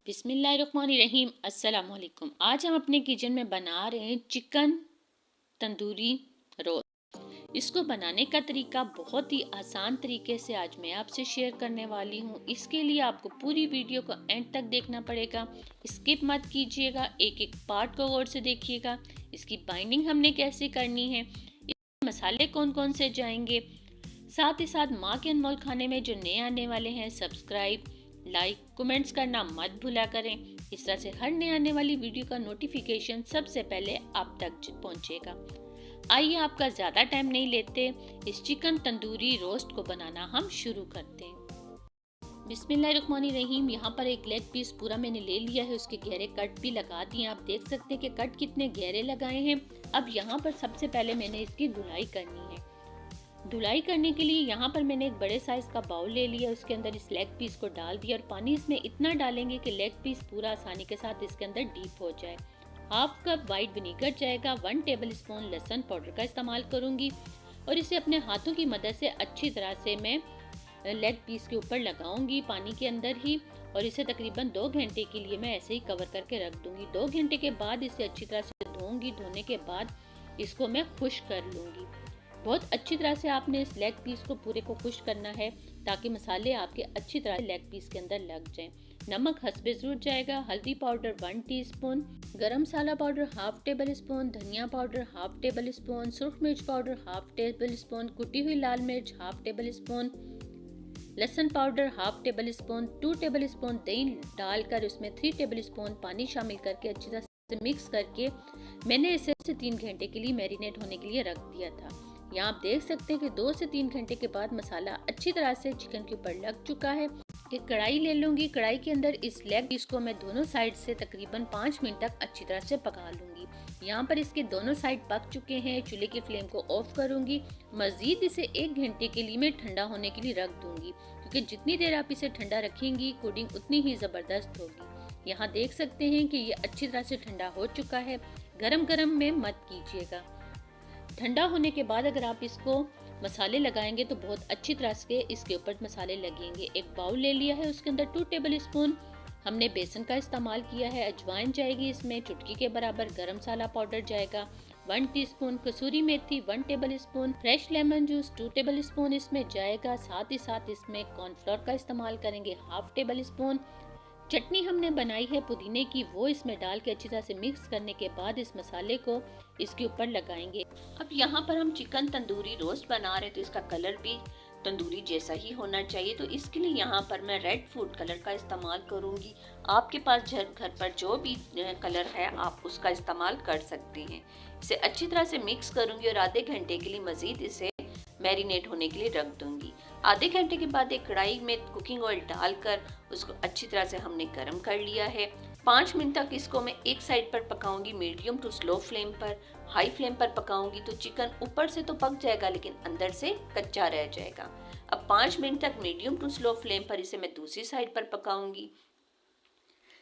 बिस्मिल्लाहिर्रहमानिर्रहीम। अस्सलाम वालेकुम। आज हम अपने किचन में बना रहे हैं चिकन तंदूरी रोस्ट। इसको बनाने का तरीका बहुत ही आसान तरीके से आज मैं आपसे शेयर करने वाली हूँ। इसके लिए आपको पूरी वीडियो को एंड तक देखना पड़ेगा, स्किप मत कीजिएगा, एक एक पार्ट को गौर से देखिएगा। इसकी बाइंडिंग हमने कैसे करनी है, मसाले कौन कौन से जाएंगे, साथ ही साथ माँ के अनमोल खाने में जो नए आने वाले हैं सब्सक्राइब, लाइक, कमेंट्स करना मत भूला करें। इस तरह से हर नए आने वाली वीडियो का नोटिफिकेशन सबसे पहले आप तक पहुंचेगा। आइए आपका ज़्यादा टाइम नहीं लेते, इस चिकन तंदूरी रोस्ट को बनाना हम शुरू करते हैं। बिस्मिल्लाहिर्रहमानिर्रहीम। यहाँ पर एक लेग पीस पूरा मैंने ले लिया है, उसके गहरे कट भी लगा दिए। आप देख सकते हैं कि कट कितने गहरे लगाए हैं। अब यहाँ पर सबसे पहले मैंने इसकी धुलाई करनी है। धुलाई करने के लिए यहाँ पर मैंने एक बड़े साइज का बाउल ले लिया, उसके अंदर इस लेग पीस को डाल दिया और पानी इसमें इतना डालेंगे कि लेग पीस पूरा आसानी के साथ इसके अंदर डीप हो जाए। हाफ कप वाइट विनीगर जाएगा। 1 टेबल स्पून लहसुन पाउडर का इस्तेमाल करूंगी और इसे अपने हाथों की मदद से अच्छी तरह से मैं लेग पीस के ऊपर लगाऊंगी पानी के अंदर ही, और इसे तकरीबन 2 घंटे के लिए मैं ऐसे ही कवर करके रख दूंगी। 2 घंटे के बाद इसे अच्छी तरह से धोऊंगी। धोने के बाद इसको मैं खुश्क कर लूंगी। बहुत अच्छी तरह से आपने इस लेग पीस को पूरे को खुश्क करना है ताकि मसाले आपके अच्छी तरह लेग पीस के अंदर लग जाएं। नमक हस्बे ज़रूरत जाएगा। हल्दी पाउडर 1 टीस्पून, गरम मसाला पाउडर हाफ टेबल स्पून, धनिया पाउडर हाफ टेबल स्पून, सुर्ख मिर्च पाउडर हाफ टेबल स्पून, कुटी हुई लाल मिर्च हाफ टेबल स्पून, लहसुन powder half table spoon, 2 table spoon दही डालकर उसमें 3 टेबल स्पून पानी शामिल करके अच्छी तरह से मिक्स करके मैंने इसे 3 घंटे के लिए मैरिनेट होने के लिए रख दिया था। यहाँ आप देख सकते हैं कि 2 से 3 घंटे के बाद मसाला अच्छी तरह से चिकन के ऊपर लग चुका है। एक कढ़ाई ले लूंगी। कढ़ाई के अंदर इस लेग पीस को मैं दोनों साइड से तकरीबन 5 मिनट तक अच्छी तरह से पका लूंगी। यहाँ पर इसके दोनों साइड पक चुके हैं। चूल्हे की फ्लेम को ऑफ करूंगी। मजीद इसे 1 घंटे के लिए मैं ठंडा होने के लिए रख दूंगी, क्योंकि जितनी देर आप इसे ठंडा रखेंगी कुकिंग उतनी ही ज़बरदस्त होगी। यहाँ देख सकते हैं कि ये अच्छी तरह से ठंडा हो चुका है। गरम गरम में मत कीजिएगा। ठंडा होने के बाद अगर आप इसको मसाले लगाएंगे तो बहुत अच्छी तरह से इसके ऊपर मसाले लगेंगे। एक बाउल ले लिया है, उसके अंदर 2 टेबल स्पून हमने बेसन का इस्तेमाल किया है। अजवाइन जाएगी इसमें चुटकी के बराबर। गरम मसाला पाउडर जाएगा 1 टीस्पून, कसूरी मेथी 1 table spoon, fresh lemon juice 2 table spoon इसमें जाएगा। साथ ही साथ इसमें कॉर्नफ्लोर का इस्तेमाल करेंगे हाफ टेबल स्पून। चटनी हमने बनाई है पुदीने की, वो इसमें डाल के अच्छी तरह से मिक्स करने के बाद इस मसाले को इसके ऊपर लगाएंगे। अब यहाँ पर हम चिकन तंदूरी रोस्ट बना रहे तो इसका कलर भी तंदूरी जैसा ही होना चाहिए, तो इसके लिए यहाँ पर मैं रेड फूड कलर का इस्तेमाल करूँगी। आपके पास घर पर जो भी कलर है आप उसका इस्तेमाल कर सकते हैं। इसे अच्छी तरह से मिक्स करूँगी और आधे घंटे के लिए मज़ीद इसे मैरिनेट होने के लिए रख दूंगी। आधे घंटे के बाद एक कढ़ाई में कुकिंग ऑयल डालकर उसको अच्छी तरह से हमने गर्म कर लिया है। 5 मिनट तक इसको मैं एक साइड पर पकाऊंगी, मीडियम टू स्लो फ्लेम पर। हाई फ्लेम पर पकाऊंगी तो चिकन ऊपर से तो पक जाएगा लेकिन अंदर से कच्चा रह जाएगा। अब 5 मिनट तक मीडियम टू स्लो फ्लेम पर इसे मैं दूसरी साइड पर पकाऊंगी।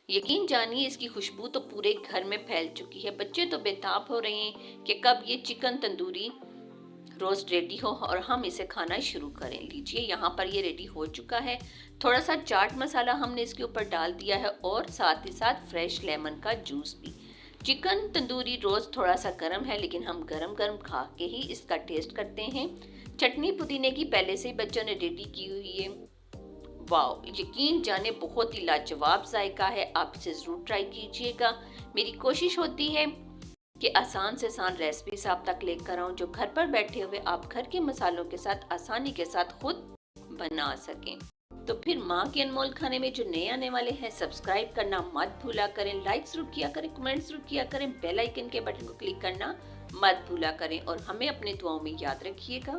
यकीन जानिए इसकी खुशबू तो पूरे घर में फैल चुकी है। बच्चे तो बेताब हो रहे हैं कि कब ये चिकन तंदूरी रोस्ट रेडी हो और हम इसे खाना शुरू करें। लीजिए यहाँ पर ये रेडी हो चुका है। थोड़ा सा चाट मसाला हमने इसके ऊपर डाल दिया है और साथ ही साथ फ्रेश लेमन का जूस भी। चिकन तंदूरी रोस्ट थोड़ा सा गर्म है लेकिन हम गरम गरम खा के ही इसका टेस्ट करते हैं। चटनी पुदीने की पहले से ही बच्चों ने रेडी की हुई है। वाओ, यकीन जाने बहुत ही लाजवाब जायका है। आप इसे ज़रूर ट्राई कीजिएगा। मेरी कोशिश होती है कि आसान से आसान रेसिपीज आप तक लेकर आऊं जो घर पर बैठे हुए आप घर के मसालों के साथ आसानी के साथ खुद बना सकें। तो फिर माँ के अनमोल खाने में जो नए आने वाले हैं सब्सक्राइब करना मत भूला करें, लाइक जरूर किया करें, कमेंट जरूर किया करें, बेल आइकन के बटन को क्लिक करना मत भूला करें और हमें अपने दुआओं में याद रखिएगा।